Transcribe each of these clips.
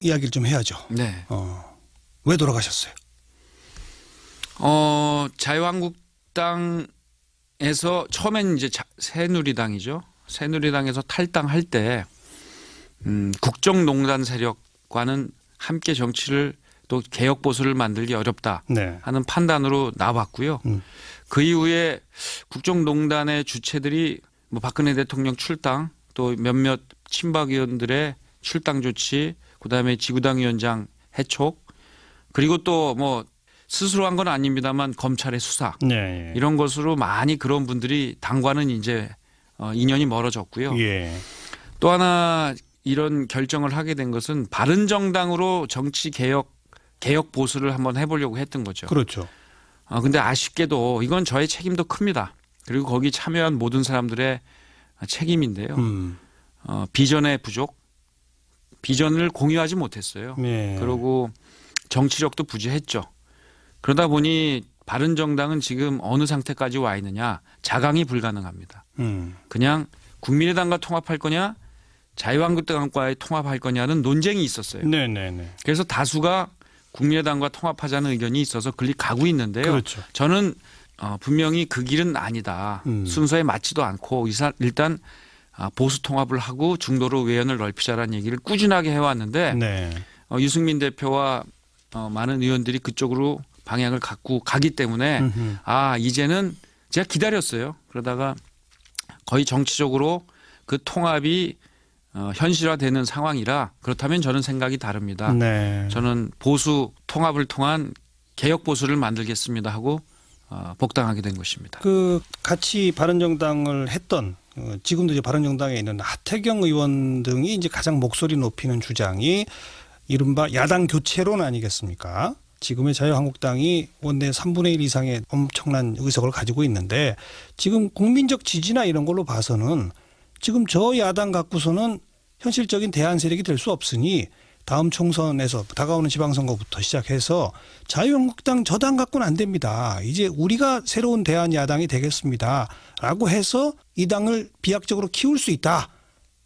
이야기를 좀 해야죠. 네. 왜 돌아가셨어요? 자유한국당에서 처음엔 이제 새누리당이죠. 새누리당에서 탈당할 때 국정농단 세력과는 함께 정치를 또 개혁 보수를 만들기 어렵다 네. 하는 판단으로 나왔고요. 그 이후에 국정농단의 주체들이 뭐 박근혜 대통령 출당 또 몇몇 친박 의원들의 출당 조치 그다음에 지구당 위원장 해촉 그리고 또 뭐 스스로 한 건 아닙니다만 검찰의 수사 네. 이런 것으로 많이 그런 분들이 당과는 이제 인연이 멀어졌고요. 예. 또 하나 이런 결정을 하게 된 것은 바른정당으로 정치 개혁 보수를 한번 해보려고 했던 거죠. 그렇죠. 근데 아쉽게도 이건 저의 책임도 큽니다. 그리고 거기 참여한 모든 사람들의 책임인데요. 비전의 부족, 비전을 공유하지 못했어요. 네. 그리고 정치력도 부재했죠. 그러다 보니 바른정당은 지금 어느 상태까지 와 있느냐. 자강이 불가능합니다. 그냥 국민의당과 통합할 거냐 자유한국당과의 통합할 거냐는 논쟁이 있었어요. 네네네. 그래서 다수가 국민의당과 통합하자는 의견이 있어서 그리 가고 있는데요. 그렇죠. 저는 분명히 그 길은 아니다. 순서에 맞지도 않고 일단 보수 통합을 하고 중도로 외연을 넓히자라는 얘기를 꾸준하게 해왔는데 네. 유승민 대표와 많은 의원들이 그쪽으로 방향을 갖고 가기 때문에 이제는 제가 기다렸어요. 그러다가 거의 정치적으로 그 통합이 현실화되는 상황이라 그렇다면 저는 생각이 다릅니다. 네. 저는 보수 통합을 통한 개혁 보수를 만들겠습니다 하고 복당하게 된 것입니다. 그 같이 바른정당을 했던 지금도 이제 바른정당에 있는 하태경 의원 등이 이제 가장 목소리 높이는 주장이 이른바 야당 교체론 아니겠습니까? 지금의 자유한국당이 원내 3분의 1 이상의 엄청난 의석을 가지고 있는데 지금 국민적 지지나 이런 걸로 봐서는 지금 저 야당 갖고서는 현실적인 대안 세력이 될 수 없으니 다음 총선에서 다가오는 지방선거부터 시작해서 자유한국당 저 당 갖고는 안 됩니다. 이제 우리가 새로운 대안 야당이 되겠습니다. 라고 해서 이 당을 비약적으로 키울 수 있다.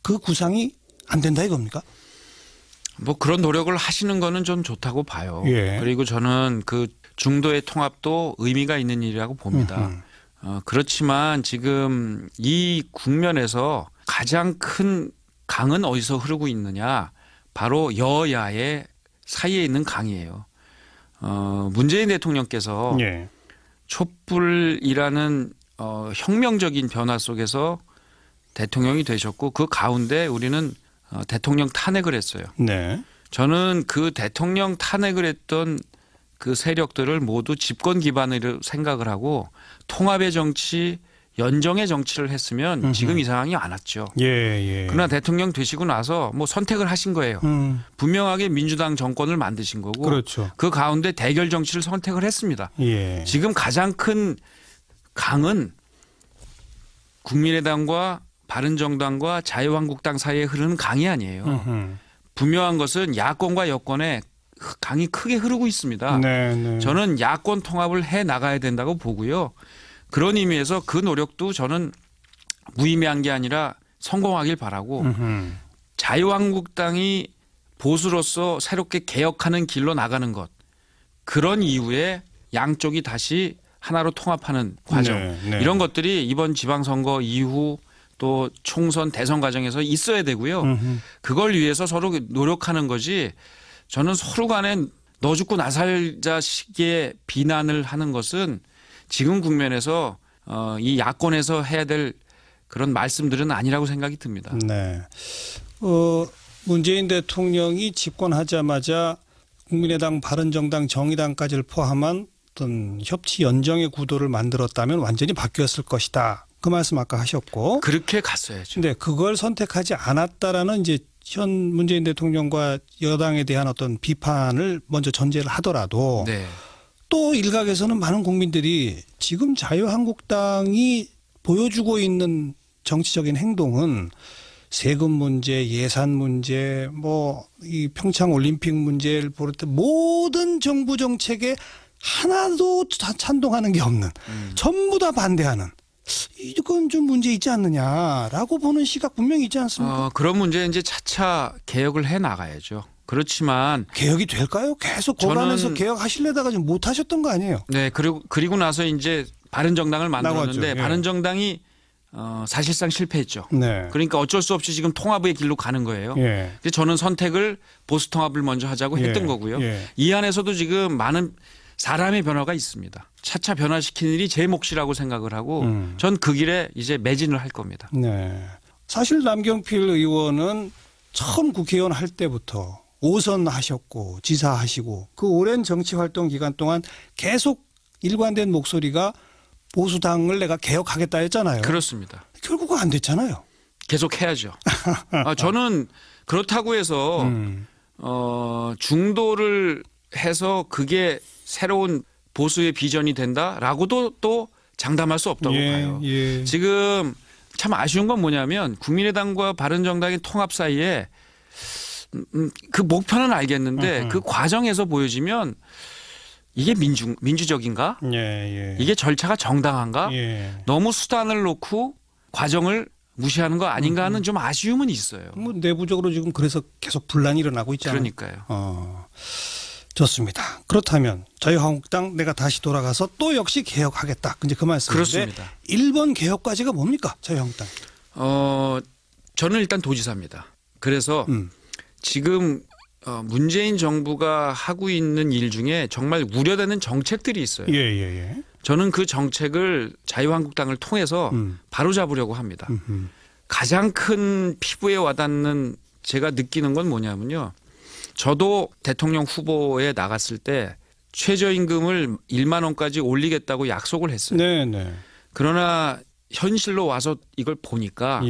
그 구상이 안 된다 이겁니까? 뭐 그런 노력을 하시는 거는 좀 좋다고 봐요. 예. 그리고 저는 그 중도의 통합도 의미가 있는 일이라고 봅니다. 그렇지만 지금 이 국면에서 가장 큰 강은 어디서 흐르고 있느냐. 바로 여야의 사이에 있는 강이에요. 문재인 대통령께서 예. 촛불이라는 혁명적인 변화 속에서 대통령이 되셨고 그 가운데 우리는 대통령 탄핵을 했어요. 네. 저는 그 대통령 탄핵을 했던 그 세력들을 모두 집권 기반으로 생각을 하고 통합의 정치, 연정의 정치를 했으면 지금 이 상황이 안 왔죠. 예. 그러나 대통령 되시고 나서 뭐 선택을 하신 거예요. 분명하게 민주당 정권을 만드신 거고 그렇죠. 그 가운데 대결 정치를 선택을 했습니다. 예. 지금 가장 큰 강은 국민의당과 바른정당과 자유한국당 사이에 흐르는 강이 아니에요. 분명한 것은 야권과 여권의 강이 크게 흐르고 있습니다. 네. 저는 야권 통합을 해 나가야 된다고 보고요. 그런 의미에서 그 노력도 저는 무의미한 게 아니라 성공하길 바라고 자유한국당이 보수로서 새롭게 개혁하는 길로 나가는 것 그런 이후에 양쪽이 다시 하나로 통합하는 과정 네. 이런 것들이 이번 지방선거 이후 또 총선 대선 과정에서 있어야 되고요. 그걸 위해서 서로 노력하는 거지 저는 서로 간에 너 죽고 나 살자 식의 비난을 하는 것은 지금 국면에서 이 야권에서 해야 될 그런 말씀들은 아니라고 생각이 듭니다. 네. 문재인 대통령이 집권하자마자 국민의당, 바른정당, 정의당까지를 포함한 어떤 협치 연정의 구도를 만들었다면 완전히 바뀌었을 것이다. 그 말씀 아까 하셨고. 그렇게 갔어야죠. 근데 그걸 선택하지 않았다라는 이제 현 문재인 대통령과 여당에 대한 어떤 비판을 먼저 전제를 하더라도 네. 또 일각에서는 많은 국민들이 지금 자유한국당이 보여주고 있는 정치적인 행동은 세금 문제, 예산 문제, 뭐 이 평창 올림픽 문제를 볼 때 모든 정부 정책에 하나도 찬동하는 게 없는 전부 다 반대하는 이건 좀 문제 있지 않느냐라고 보는 시각 분명히 있지 않습니까? 그런 문제 이제 차차 개혁을 해 나가야죠. 그렇지만 개혁이 될까요? 계속 법안에서 개혁하시려다가 좀 못 하셨던 거 아니에요? 네, 그리고 나서 이제 바른정당을 만들었는데 예. 바른정당이 사실상 실패했죠. 네. 그러니까 어쩔 수 없이 지금 통합의 길로 가는 거예요. 예. 근데 저는 선택을 보수 통합을 먼저 하자고 했던 거고요. 예. 이 안에서도 지금 많은 사람의 변화가 있습니다. 차차 변화시키는 일이 제 몫이라고 생각을 하고 전 그 길에 이제 매진을 할 겁니다. 네. 사실 남경필 의원은 처음 국회의원 할 때부터 5선 하셨고 지사하시고 그 오랜 정치 활동 기간 동안 계속 일관된 목소리가 보수당을 내가 개혁하겠다 했잖아요. 그렇습니다. 결국은 안 됐잖아요. 계속 해야죠. 저는 그렇다고 해서 중도를 해서 그게 새로운 보수의 비전이 된다라고도 또 장담할 수 없다고 봐요. 예. 지금 참 아쉬운 건 뭐냐면 국민의당과 바른정당의 통합 사이에 그 목표는 알겠는데 그 과정에서 보여지면 이게 민주적인가? 예. 이게 절차가 정당한가? 예. 너무 수단을 놓고 과정을 무시하는 거 아닌가 하는 좀 아쉬움은 있어요. 뭐 내부적으로 지금 그래서 계속 분란이 일어나고 있잖아요. 그러니까요. 좋습니다. 그렇다면 자유한국당 내가 다시 돌아가서 또 역시 개혁하겠다. 이제 그 말씀인데 그렇습니다. 1번 개혁까지가 뭡니까? 자유한국당. 저는 일단 도지사입니다. 그래서 지금 문재인 정부가 하고 있는 일 중에 정말 우려되는 정책들이 있어요. 예. 저는 그 정책을 자유한국당을 통해서 바로잡으려고 합니다. 가장 큰 피부에 와닿는 제가 느끼는 건 뭐냐면요. 저도 대통령 후보에 나갔을 때 최저임금을 1만 원까지 올리겠다고 약속을 했어요. 네. 그러나 현실로 와서 이걸 보니까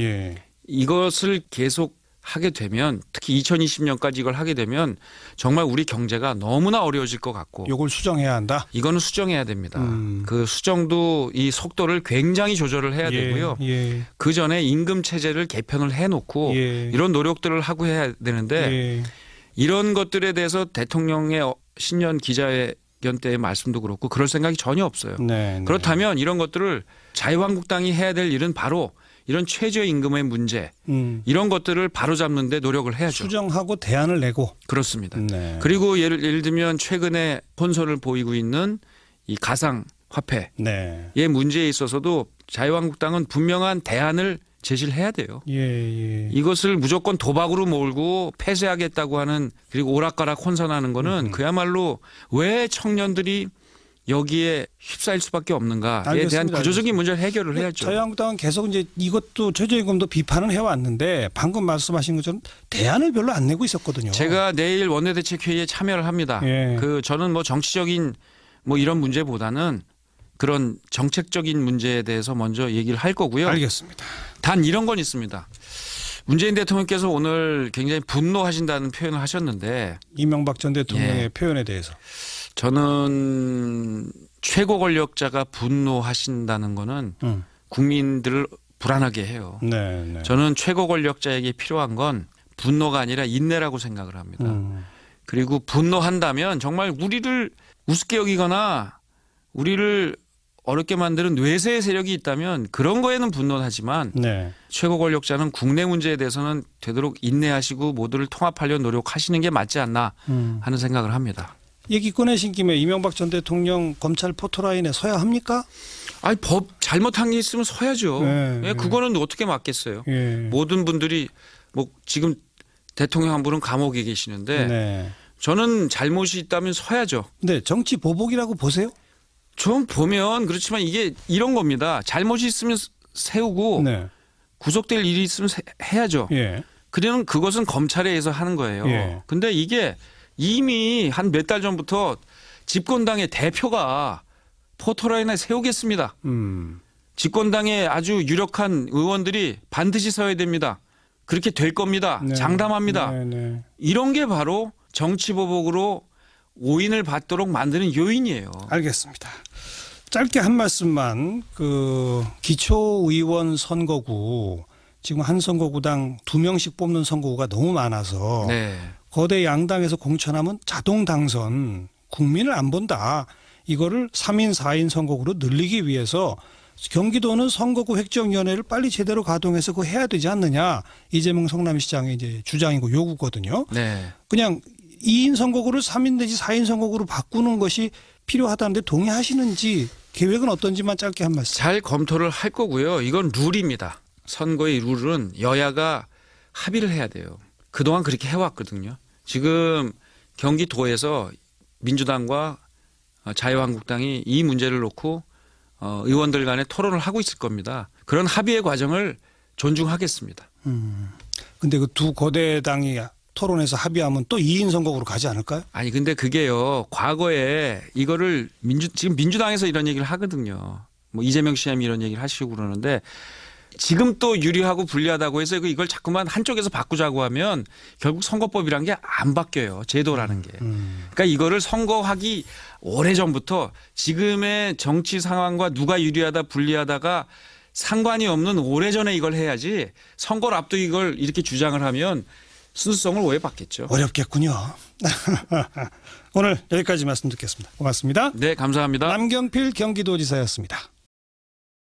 이것을 계속 하게 되면 특히 2020년까지 이걸 하게 되면 정말 우리 경제가 너무나 어려워질 것 같고 이걸 수정해야 한다. 이거는 수정해야 됩니다. 그 수정도 이 속도를 굉장히 조절을 해야 되고요. 그 전에 임금 체제를 개편을 해놓고 이런 노력들을 하고 해야 되는데 이런 것들에 대해서 대통령의 신년 기자회견 때의 말씀도 그렇고 그럴 생각이 전혀 없어요. 그렇다면 이런 것들을 자유한국당이 해야 될 일은 바로 이런 최저임금의 문제 이런 것들을 바로잡는 데 노력을 해야죠. 수정하고 대안을 내고. 그렇습니다. 그리고 예를 들면 최근에 혼선을 보이고 있는 이 가상화폐의 문제에 있어서도 자유한국당은 분명한 대안을 제시를 해야 돼요. 이것을 무조건 도박으로 몰고 폐쇄하겠다고 하는 그리고 오락가락 혼선하는 거는 그야말로 왜 청년들이 여기에 휩싸일 수밖에 없는가에 대한 구조적인 문제를 해결을 해야죠. 자유한국당은 계속 이제 이것도 최저임금도 비판을 해왔는데 방금 말씀하신 것처럼 대안을 별로 안 내고 있었거든요. 제가 내일 원내대책회의에 참여를 합니다. 저는 뭐 정치적인 뭐 이런 문제보다는 그런 정책적인 문제에 대해서 먼저 얘기를 할 거고요. 알겠습니다. 단 이런 건 있습니다. 문재인 대통령께서 오늘 굉장히 분노하신다는 표현을 하셨는데 이명박 전 대통령의 표현에 대해서 저는 최고 권력자가 분노하신다는 거는 국민들을 불안하게 해요. 저는 최고 권력자에게 필요한 건 분노가 아니라 인내라고 생각을 합니다. 그리고 분노한다면 정말 우리를 우습게 여기거나 우리를 어렵게 만드는 외세의 세력이 있다면 그런 거에는 분노하지만 최고 권력자는 국내 문제에 대해서는 되도록 인내하시고 모두를 통합하려는 노력하시는 게 맞지 않나 하는 생각을 합니다. 얘기 꺼내신 김에 이명박 전 대통령 검찰 포토라인에 서야 합니까? 아니 법 잘못한 게 있으면 서야죠. 그거는 어떻게 막겠어요. 모든 분들이 뭐 지금 대통령 한 분은 감옥에 계시는데 저는 잘못이 있다면 서야죠. 근데 정치 보복이라고 보세요? 좀 보면 그렇지만 이게 이런 겁니다. 잘못이 있으면 세우고 구속될 일이 있으면 해야죠. 그러면 그것은 검찰에 의해서 하는 거예요. 근데 이게 이미 한 몇 달 전부터 집권당의 대표가 포토라인에 세우겠습니다. 집권당의 아주 유력한 의원들이 반드시 서야 됩니다. 그렇게 될 겁니다. 장담합니다. 이런 게 바로 정치보복으로 오인을 받도록 만드는 요인이에요. 알겠습니다. 짧게 한 말씀만 기초의원 선거구 지금 한 선거구당 2명씩 뽑는 선거구가 너무 많아서 거대 양당에서 공천하면 자동 당선 국민을 안 본다. 이거를 3인 4인 선거구로 늘리기 위해서 경기도는 선거구 획정위원회를 빨리 제대로 가동해서 그거 해야 되지 않느냐. 이재명 성남시장의 이제 주장이고 요구거든요. 네. 그냥 2인 선거구를 3인 내지 4인 선거구로 바꾸는 것이 필요하다는데 동의하시는지 계획은 어떤지만 짧게 한 말씀. 잘 검토를 할 거고요. 이건 룰입니다. 선거의 룰은 여야가 합의를 해야 돼요. 그동안 그렇게 해왔거든요. 지금 경기도에서 민주당과 자유한국당이 이 문제를 놓고 의원들 간에 토론을 하고 있을 겁니다. 그런 합의의 과정을 존중하겠습니다. 근데 그 두 거대 당이 토론에서 합의하면 또 2인 선거구로 가지 않을까요? 아니 근데 그게요. 과거에 이거를 지금 민주당에서 이런 얘기를 하거든요. 뭐 이재명 씨님이 이런 얘기를 하시고 그러는데 지금 또 유리하고 불리하다고 해서 이걸 자꾸만 한쪽에서 바꾸자고 하면 결국 선거법이란 게 안 바뀌어요. 제도라는 게. 그러니까 이거를 선거하기 오래전부터 지금의 정치 상황과 누가 유리하다 불리하다가 상관이 없는 오래전에 이걸 해야지 선거를 앞두고 이걸 이렇게 주장을 하면 순수성을 오해받겠죠. 어렵겠군요. 오늘 여기까지 말씀 듣겠습니다. 고맙습니다. 네, 감사합니다. 남경필 경기도지사였습니다.